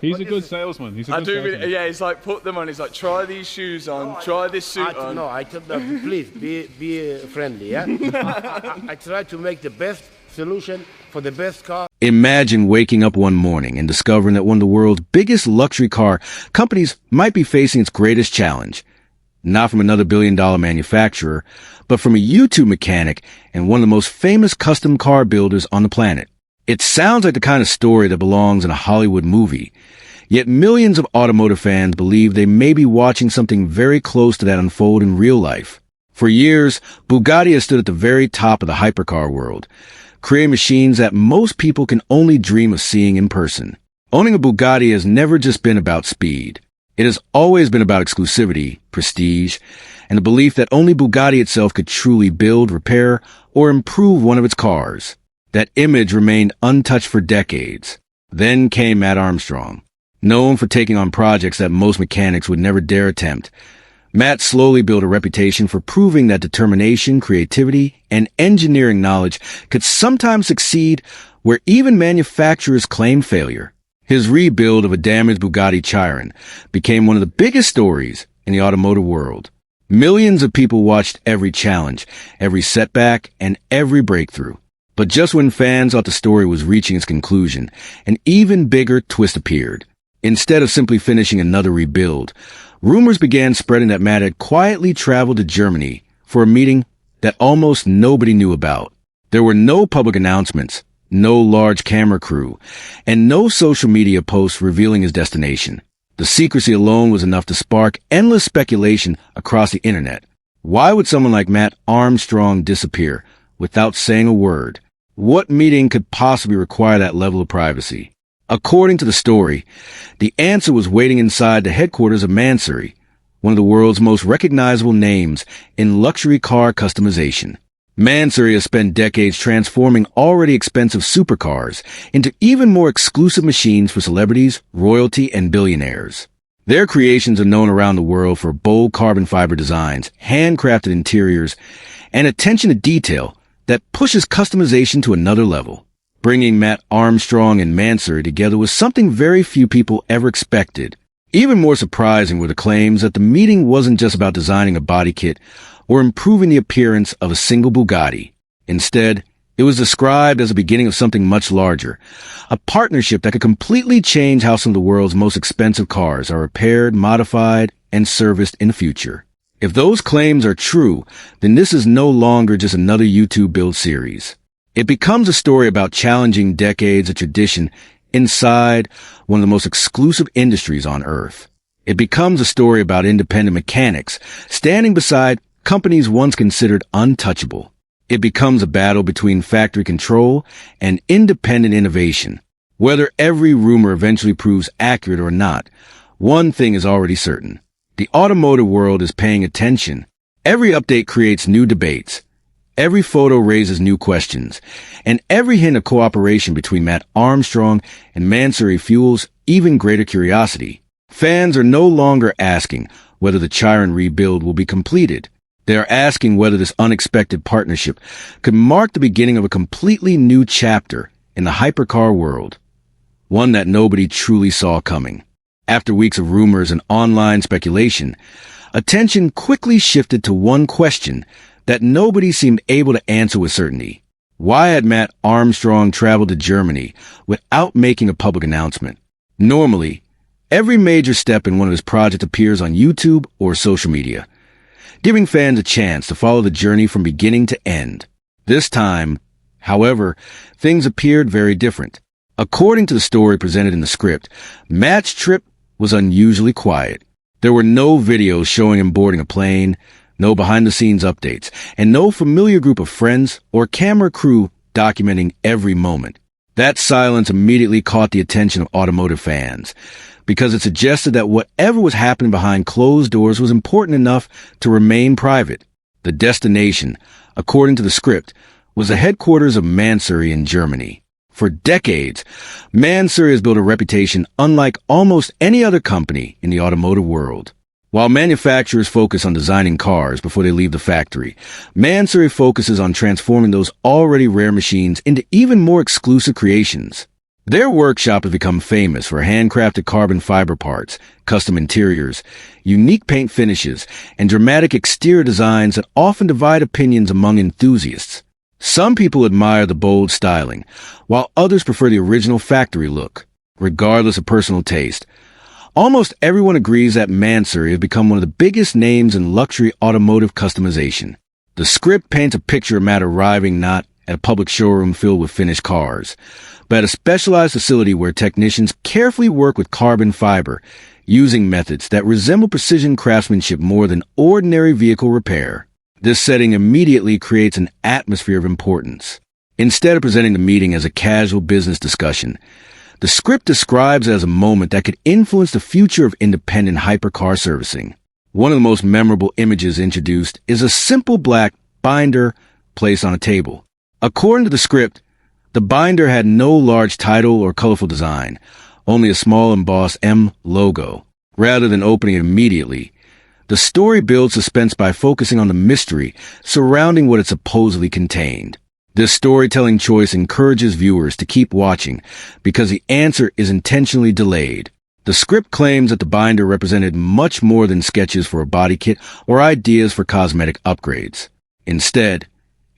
He's a good salesman. He's a I good do salesman. really, yeah, he's like, put them on, he's like, try these shoes on, try this suit on. No, I told them, please, be friendly, yeah? I try to make the best solution for the best car. Imagine waking up one morning and discovering that one of the world's biggest luxury car companies might be facing its greatest challenge. Not from another billion-dollar manufacturer, but from a YouTube mechanic and one of the most famous custom car builders on the planet. It sounds like the kind of story that belongs in a Hollywood movie. Yet millions of automotive fans believe they may be watching something very close to that unfold in real life. For years, Bugatti has stood at the very top of the hypercar world, creating machines that most people can only dream of seeing in person. Owning a Bugatti has never just been about speed. It has always been about exclusivity, prestige, and the belief that only Bugatti itself could truly build, repair, or improve one of its cars. That image remained untouched for decades. Then came Mat Armstrong. Known for taking on projects that most mechanics would never dare attempt, Mat slowly built a reputation for proving that determination, creativity, and engineering knowledge could sometimes succeed where even manufacturers claimed failure. His rebuild of a damaged Bugatti Chiron became one of the biggest stories in the automotive world. Millions of people watched every challenge, every setback, and every breakthrough. But just when fans thought the story was reaching its conclusion, an even bigger twist appeared. Instead of simply finishing another rebuild, rumors began spreading that Mat had quietly traveled to Germany for a meeting that almost nobody knew about. There were no public announcements, no large camera crew, and no social media posts revealing his destination. The secrecy alone was enough to spark endless speculation across the internet. Why would someone like Mat Armstrong disappear without saying a word? What meeting could possibly require that level of privacy? According to the story, the answer was waiting inside the headquarters of Mansory, one of the world's most recognizable names in luxury car customization. Mansory has spent decades transforming already expensive supercars into even more exclusive machines for celebrities, royalty, and billionaires. Their creations are known around the world for bold carbon fiber designs, handcrafted interiors, and attention to detail that pushes customization to another level. Bringing Mat Armstrong and Mansory together was something very few people ever expected. Even more surprising were the claims that the meeting wasn't just about designing a body kit or improving the appearance of a single Bugatti. Instead, it was described as the beginning of something much larger, a partnership that could completely change how some of the world's most expensive cars are repaired, modified, and serviced in the future. If those claims are true, then this is no longer just another YouTube build series. It becomes a story about challenging decades of tradition inside one of the most exclusive industries on Earth. It becomes a story about independent mechanics standing beside companies once considered untouchable. It becomes a battle between factory control and independent innovation. Whether every rumor eventually proves accurate or not, one thing is already certain. The automotive world is paying attention. Every update creates new debates. Every photo raises new questions. And every hint of cooperation between Mat Armstrong and Mansory fuels even greater curiosity. Fans are no longer asking whether the Chiron rebuild will be completed. They are asking whether this unexpected partnership could mark the beginning of a completely new chapter in the hypercar world, one that nobody truly saw coming. After weeks of rumors and online speculation, attention quickly shifted to one question that nobody seemed able to answer with certainty. Why had Mat Armstrong traveled to Germany without making a public announcement? Normally, every major step in one of his projects appears on YouTube or social media, giving fans a chance to follow the journey from beginning to end. This time, however, things appeared very different. According to the story presented in the script, Mat's trip was unusually quiet. There were no videos showing him boarding a plane, no behind-the-scenes updates, and no familiar group of friends or camera crew documenting every moment. That silence immediately caught the attention of automotive fans, because it suggested that whatever was happening behind closed doors was important enough to remain private. The destination, according to the script, was the headquarters of Mansory in Germany. For decades, Mansory has built a reputation unlike almost any other company in the automotive world. While manufacturers focus on designing cars before they leave the factory, Mansory focuses on transforming those already rare machines into even more exclusive creations. Their workshop has become famous for handcrafted carbon fiber parts, custom interiors, unique paint finishes, and dramatic exterior designs that often divide opinions among enthusiasts. Some people admire the bold styling, while others prefer the original factory look. Regardless of personal taste, almost everyone agrees that Mansory has become one of the biggest names in luxury automotive customization. The script paints a picture of Mat arriving not at a public showroom filled with finished cars, but at a specialized facility where technicians carefully work with carbon fiber, using methods that resemble precision craftsmanship more than ordinary vehicle repair. This setting immediately creates an atmosphere of importance. Instead of presenting the meeting as a casual business discussion, the script describes it as a moment that could influence the future of independent hypercar servicing. One of the most memorable images introduced is a simple black binder placed on a table. According to the script, the binder had no large title or colorful design, only a small embossed M logo. Rather than opening it immediately, the story builds suspense by focusing on the mystery surrounding what it supposedly contained. This storytelling choice encourages viewers to keep watching because the answer is intentionally delayed. The script claims that the binder represented much more than sketches for a body kit or ideas for cosmetic upgrades. Instead,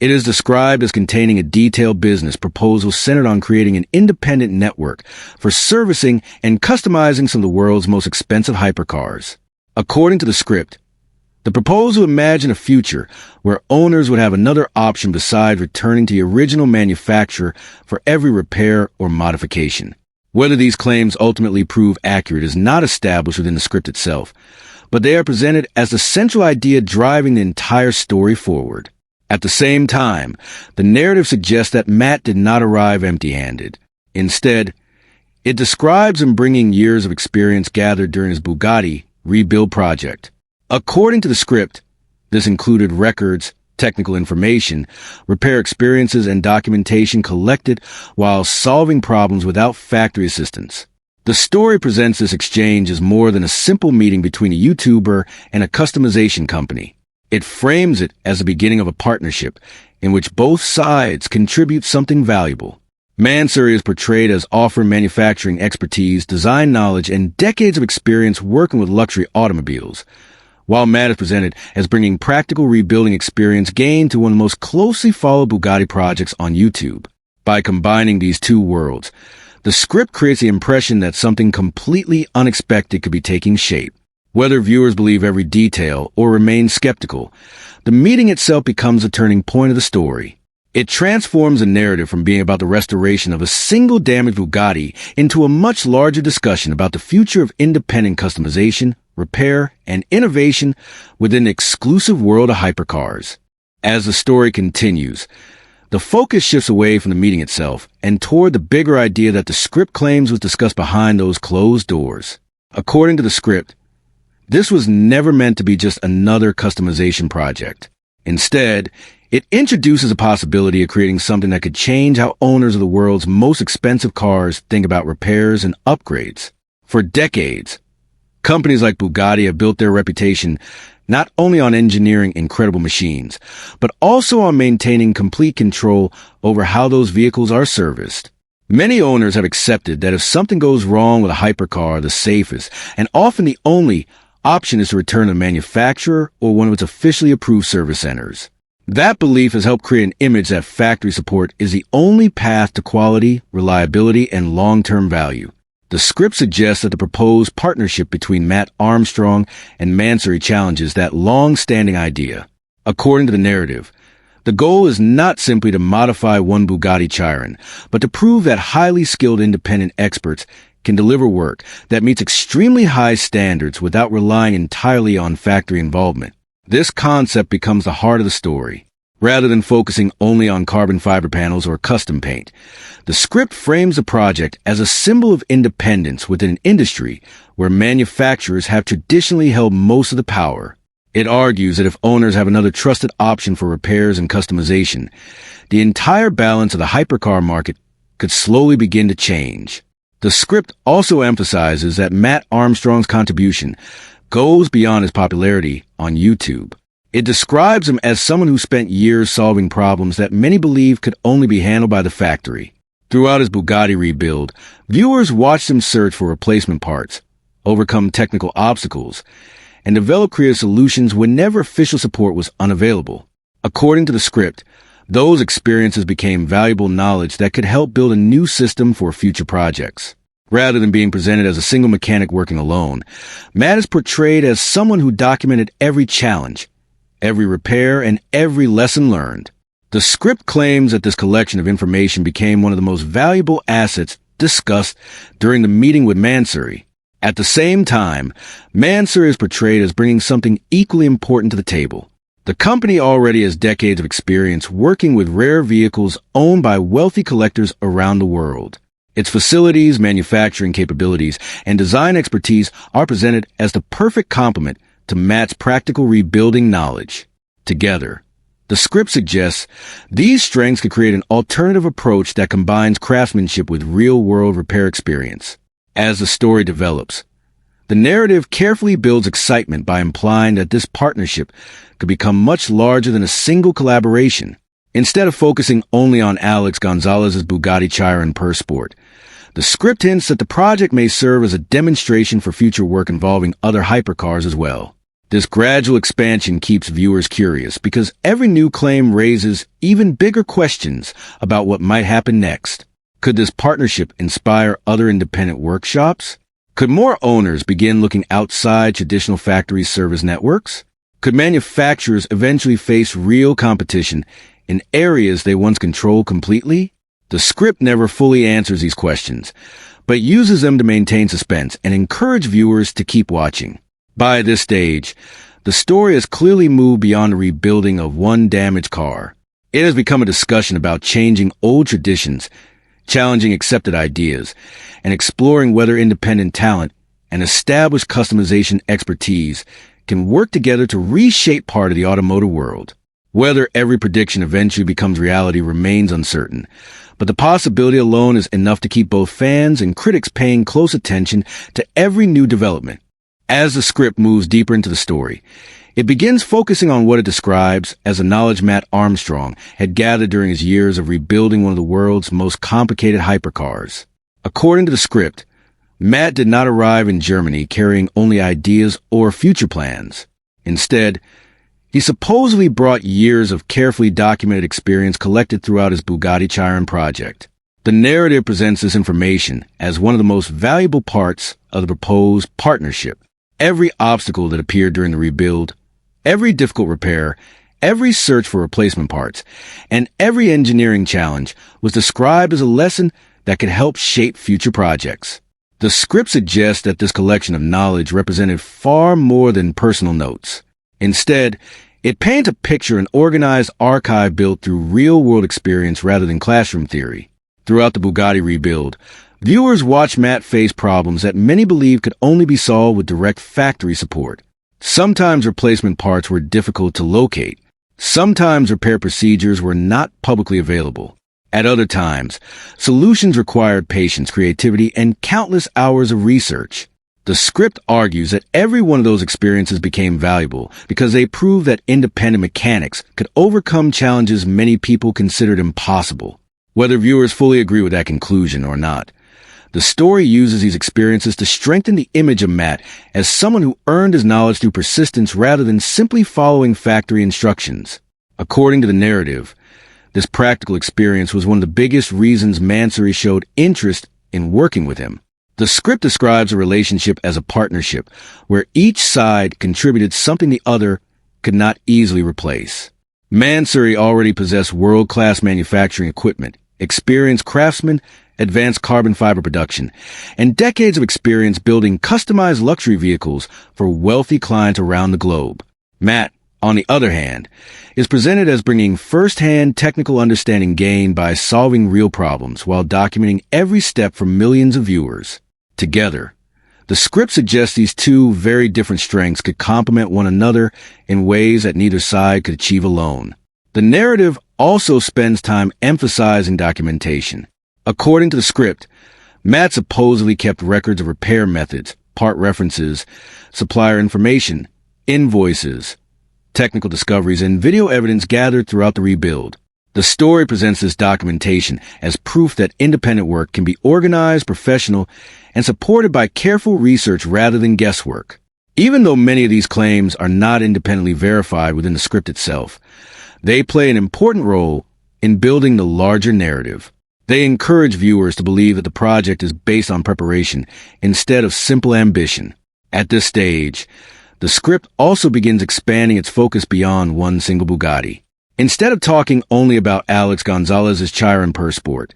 it is described as containing a detailed business proposal centered on creating an independent network for servicing and customizing some of the world's most expensive hypercars. According to the script, the proposal imagined a future where owners would have another option besides returning to the original manufacturer for every repair or modification. Whether these claims ultimately prove accurate is not established within the script itself, but they are presented as the central idea driving the entire story forward. At the same time, the narrative suggests that Mat did not arrive empty-handed. Instead, it describes him bringing years of experience gathered during his Bugatti rebuild project. According to the script, this included records, technical information, repair experiences, and documentation collected while solving problems without factory assistance. The story presents this exchange as more than a simple meeting between a YouTuber and a customization company. It frames it as the beginning of a partnership in which both sides contribute something valuable. Mansory is portrayed as offering manufacturing expertise, design knowledge, and decades of experience working with luxury automobiles, while Mat is presented as bringing practical rebuilding experience gained to one of the most closely followed Bugatti projects on YouTube. By combining these two worlds, the script creates the impression that something completely unexpected could be taking shape. Whether viewers believe every detail or remain skeptical, the meeting itself becomes a turning point of the story. It transforms the narrative from being about the restoration of a single damaged Bugatti into a much larger discussion about the future of independent customization, repair, and innovation within the exclusive world of hypercars. As the story continues, the focus shifts away from the meeting itself and toward the bigger idea that the script claims was discussed behind those closed doors. According to the script, this was never meant to be just another customization project. Instead, it introduces a possibility of creating something that could change how owners of the world's most expensive cars think about repairs and upgrades. For decades, companies like Bugatti have built their reputation not only on engineering incredible machines, but also on maintaining complete control over how those vehicles are serviced. Many owners have accepted that if something goes wrong with a hypercar, the safest, and often the only option is to return to the manufacturer or one of its officially approved service centers. That belief has helped create an image that factory support is the only path to quality, reliability, and long-term value. The script suggests that the proposed partnership between Mat Armstrong and Mansory challenges that long-standing idea. According to the narrative, the goal is not simply to modify one Bugatti Chiron, but to prove that highly skilled independent experts can deliver work that meets extremely high standards without relying entirely on factory involvement. This concept becomes the heart of the story. Rather than focusing only on carbon fiber panels or custom paint, the script frames the project as a symbol of independence within an industry where manufacturers have traditionally held most of the power. It argues that if owners have another trusted option for repairs and customization, the entire balance of the hypercar market could slowly begin to change. The script also emphasizes that Mat Armstrong's contribution goes beyond his popularity on YouTube. It describes him as someone who spent years solving problems that many believe could only be handled by the factory. Throughout his Bugatti rebuild, viewers watched him search for replacement parts, overcome technical obstacles, and develop creative solutions whenever official support was unavailable. According to the script, those experiences became valuable knowledge that could help build a new system for future projects. Rather than being presented as a single mechanic working alone, Mat is portrayed as someone who documented every challenge, every repair, and every lesson learned. The script claims that this collection of information became one of the most valuable assets discussed during the meeting with Mansory. At the same time, Mansory is portrayed as bringing something equally important to the table. The company already has decades of experience working with rare vehicles owned by wealthy collectors around the world. Its facilities, manufacturing capabilities, and design expertise are presented as the perfect complement to Mat's practical rebuilding knowledge. Together, the script suggests these strengths could create an alternative approach that combines craftsmanship with real-world repair experience. As the story develops, the narrative carefully builds excitement by implying that this partnership could become much larger than a single collaboration. Instead of focusing only on Alex Gonzalez's Bugatti Chiron Sport, the script hints that the project may serve as a demonstration for future work involving other hypercars as well. This gradual expansion keeps viewers curious because every new claim raises even bigger questions about what might happen next. Could this partnership inspire other independent workshops? Could more owners begin looking outside traditional factory service networks? Could manufacturers eventually face real competition in areas they once controlled completely? The script never fully answers these questions, but uses them to maintain suspense and encourage viewers to keep watching. By this stage, the story has clearly moved beyond the rebuilding of one damaged car. It has become a discussion about changing old traditions, challenging accepted ideas, and exploring whether independent talent and established customization expertise can work together to reshape part of the automotive world. Whether every prediction eventually becomes reality remains uncertain, but the possibility alone is enough to keep both fans and critics paying close attention to every new development. As the script moves deeper into the story, it begins focusing on what it describes as the knowledge Mat Armstrong had gathered during his years of rebuilding one of the world's most complicated hypercars. According to the script, Mat did not arrive in Germany carrying only ideas or future plans. Instead, he supposedly brought years of carefully documented experience collected throughout his Bugatti Chiron project. The narrative presents this information as one of the most valuable parts of the proposed partnership. Every obstacle that appeared during the rebuild, every difficult repair, every search for replacement parts, and every engineering challenge was described as a lesson that could help shape future projects. The script suggests that this collection of knowledge represented far more than personal notes. Instead, it paints a picture, an organized archive built through real-world experience rather than classroom theory. Throughout the Bugatti rebuild, viewers watched Mat face problems that many believed could only be solved with direct factory support. Sometimes replacement parts were difficult to locate. Sometimes repair procedures were not publicly available. At other times, solutions required patience, creativity, and countless hours of research. The script argues that every one of those experiences became valuable because they proved that independent mechanics could overcome challenges many people considered impossible. Whether viewers fully agree with that conclusion or not, the story uses these experiences to strengthen the image of Mat as someone who earned his knowledge through persistence rather than simply following factory instructions. According to the narrative, this practical experience was one of the biggest reasons Mansory showed interest in working with him. The script describes a relationship as a partnership where each side contributed something the other could not easily replace. Mansory already possessed world-class manufacturing equipment, experienced craftsmen, advanced carbon fiber production, and decades of experience building customized luxury vehicles for wealthy clients around the globe. Mat, on the other hand, is presented as bringing first-hand technical understanding gained by solving real problems while documenting every step for millions of viewers. Together, the script suggests these two very different strengths could complement one another in ways that neither side could achieve alone. The narrative also spends time emphasizing documentation. According to the script, Mat supposedly kept records of repair methods, part references, supplier information, invoices, technical discoveries, and video evidence gathered throughout the rebuild. The story presents this documentation as proof that independent work can be organized, professional, and supported by careful research rather than guesswork. Even though many of these claims are not independently verified within the script itself, they play an important role in building the larger narrative. They encourage viewers to believe that the project is based on preparation instead of simple ambition. At this stage, the script also begins expanding its focus beyond one single Bugatti. Instead of talking only about Alex Gonzalez's Chiron Per Sport,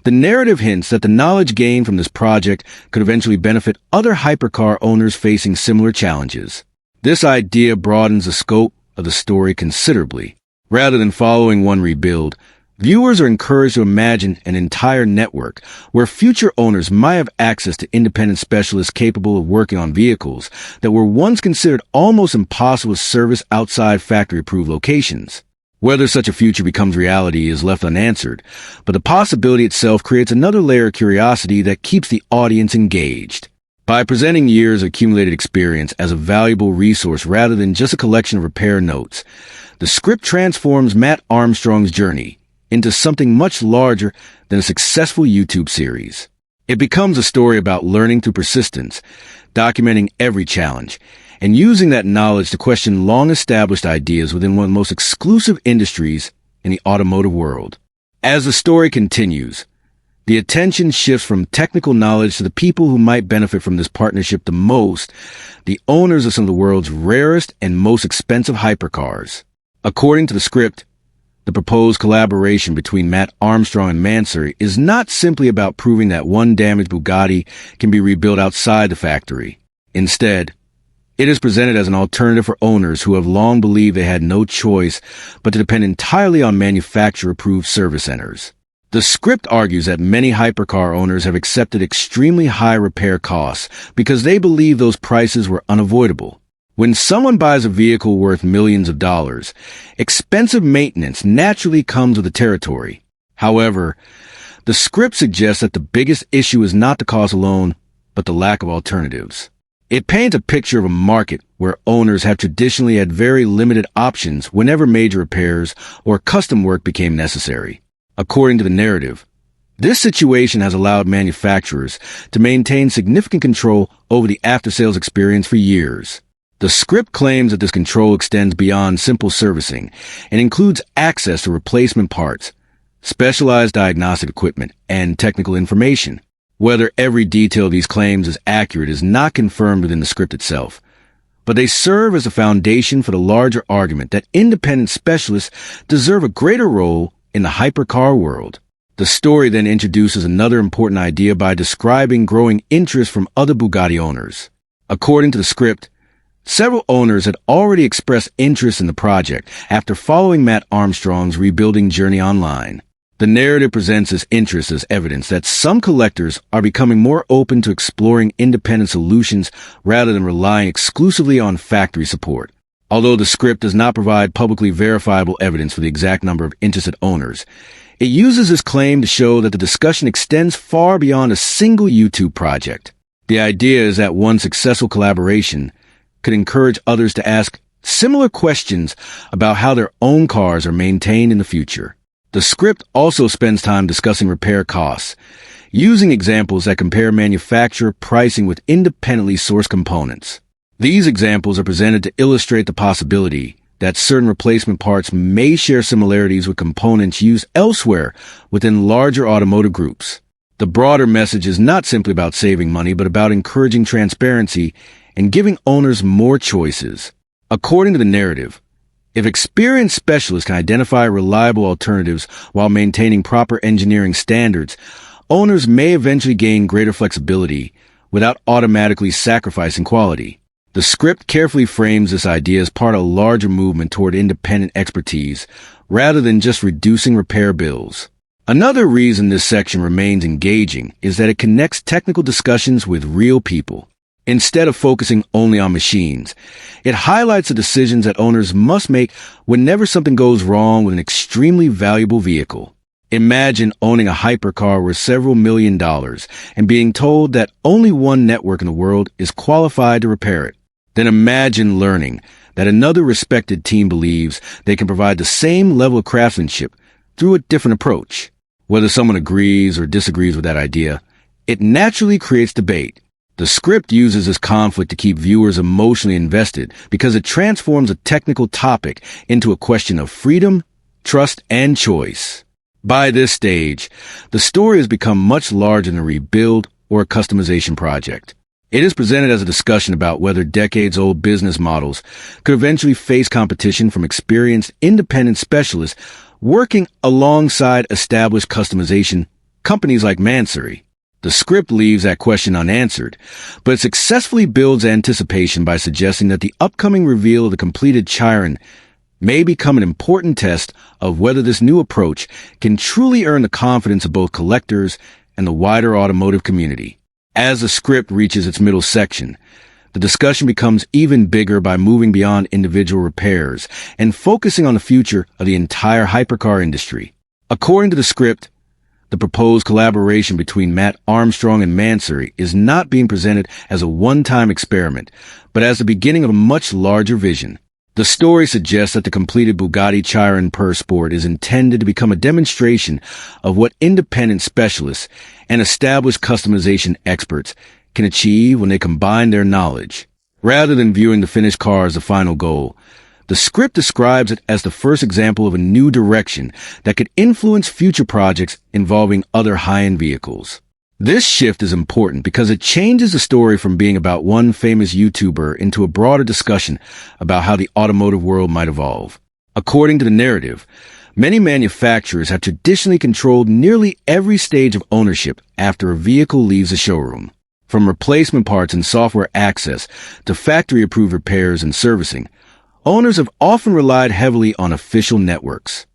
the narrative hints that the knowledge gained from this project could eventually benefit other hypercar owners facing similar challenges. This idea broadens the scope of the story considerably. Rather than following one rebuild, viewers are encouraged to imagine an entire network where future owners might have access to independent specialists capable of working on vehicles that were once considered almost impossible to service outside factory-approved locations. Whether such a future becomes reality is left unanswered, but the possibility itself creates another layer of curiosity that keeps the audience engaged. By presenting years of accumulated experience as a valuable resource rather than just a collection of repair notes, the script transforms Mat Armstrong's journey into something much larger than a successful YouTube series. It becomes a story about learning through persistence, documenting every challenge, and using that knowledge to question long-established ideas within one of the most exclusive industries in the automotive world. As the story continues, the attention shifts from technical knowledge to the people who might benefit from this partnership the most, the owners of some of the world's rarest and most expensive hypercars. According to the script, the proposed collaboration between Mat Armstrong and Mansory is not simply about proving that one damaged Bugatti can be rebuilt outside the factory. Instead, it is presented as an alternative for owners who have long believed they had no choice but to depend entirely on manufacturer-approved service centers. The script argues that many hypercar owners have accepted extremely high repair costs because they believe those prices were unavoidable. When someone buys a vehicle worth millions of dollars, expensive maintenance naturally comes with the territory. However, the script suggests that the biggest issue is not the cost alone, but the lack of alternatives. It paints a picture of a market where owners have traditionally had very limited options whenever major repairs or custom work became necessary. According to the narrative, this situation has allowed manufacturers to maintain significant control over the after-sales experience for years. The script claims that this control extends beyond simple servicing and includes access to replacement parts, specialized diagnostic equipment, and technical information. Whether every detail of these claims is accurate is not confirmed within the script itself, but they serve as a foundation for the larger argument that independent specialists deserve a greater role in the hypercar world. The story then introduces another important idea by describing growing interest from other Bugatti owners. According to the script, several owners had already expressed interest in the project after following Mat Armstrong's rebuilding journey online. The narrative presents this interest as evidence that some collectors are becoming more open to exploring independent solutions rather than relying exclusively on factory support. Although the script does not provide publicly verifiable evidence for the exact number of interested owners, it uses this claim to show that the discussion extends far beyond a single YouTube project. The idea is that one successful collaboration could encourage others to ask similar questions about how their own cars are maintained in the future. The script also spends time discussing repair costs, using examples that compare manufacturer pricing with independently sourced components. These examples are presented to illustrate the possibility that certain replacement parts may share similarities with components used elsewhere within larger automotive groups. The broader message is not simply about saving money, but about encouraging transparency and giving owners more choices. According to the narrative, if experienced specialists can identify reliable alternatives while maintaining proper engineering standards, owners may eventually gain greater flexibility without automatically sacrificing quality. The script carefully frames this idea as part of a larger movement toward independent expertise, rather than just reducing repair bills. Another reason this section remains engaging is that it connects technical discussions with real people. Instead of focusing only on machines, it highlights the decisions that owners must make whenever something goes wrong with an extremely valuable vehicle. Imagine owning a hypercar worth several $1 million and being told that only one network in the world is qualified to repair it. Then imagine learning that another respected team believes they can provide the same level of craftsmanship through a different approach. Whether someone agrees or disagrees with that idea, it naturally creates debate. The script uses this conflict to keep viewers emotionally invested because it transforms a technical topic into a question of freedom, trust, and choice. By this stage, the story has become much larger than a rebuild or a customization project. It is presented as a discussion about whether decades-old business models could eventually face competition from experienced independent specialists working alongside established customization companies like Mansory. The script leaves that question unanswered, but it successfully builds anticipation by suggesting that the upcoming reveal of the completed Chiron may become an important test of whether this new approach can truly earn the confidence of both collectors and the wider automotive community. As the script reaches its middle section, the discussion becomes even bigger by moving beyond individual repairs and focusing on the future of the entire hypercar industry. According to the script, the proposed collaboration between Mat Armstrong and Mansory is not being presented as a one-time experiment, but as the beginning of a much larger vision. The story suggests that the completed Bugatti Chiron Per Sport is intended to become a demonstration of what independent specialists and established customization experts can achieve when they combine their knowledge. Rather than viewing the finished car as the final goal, the script describes it as the first example of a new direction that could influence future projects involving other high-end vehicles. This shift is important because it changes the story from being about one famous YouTuber into a broader discussion about how the automotive world might evolve. According to the narrative, many manufacturers have traditionally controlled nearly every stage of ownership after a vehicle leaves the showroom. From replacement parts and software access to factory-approved repairs and servicing, owners have often relied heavily on official networks.